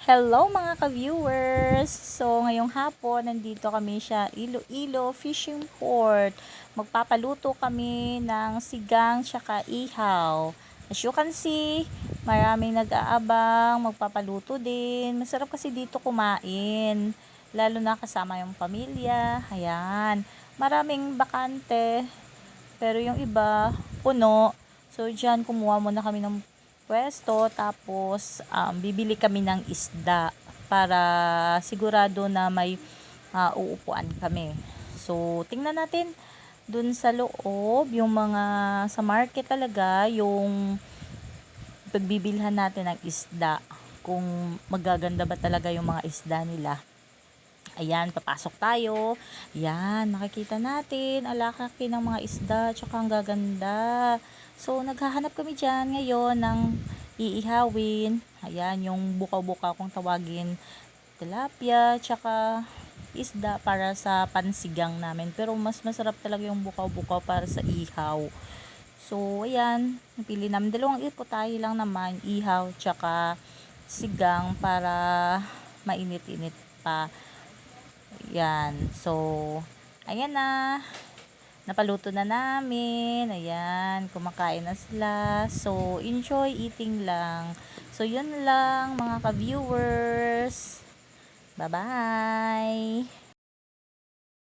Hello mga ka-viewers! So, ngayong hapon, nandito kami sa Iloilo Fishing Port. Magpapaluto kami ng sigang tsaka ihaw. As you can see, maraming nag-aabang, magpapaluto din. Masarap kasi dito kumain. Lalo na kasama yung pamilya. Ayan. Maraming bakante. Pero yung iba, puno. So, dyan kumuha muna kami ng pwesto, tapos bibili kami ng isda para sigurado na may uupuan kami. So tingnan natin dun sa loob, yung mga sa market talaga, yung pagbibilhan natin ng isda, kung magaganda ba talaga yung mga isda nila. Ayan, papasok tayo. Ayan, makikita natin ang lalaki ng mga isda, tsaka ang gaganda. So, naghahanap kami dyan ngayon ng iihawin. Ayan, yung bukaw-bukaw kung tawagin, tilapia, tsaka isda para sa pansigang namin. Pero mas masarap talaga yung bukaw-bukaw para sa ihaw. So, ayan, napili namin dalawang tayo lang naman, ihaw, tsaka sigang para mainit-init pa. Yan. So, ayan na. Napaluto na namin. Ayan. Kumakain na sila. So, enjoy eating lang. So, yun lang mga ka-viewers. Bye-bye.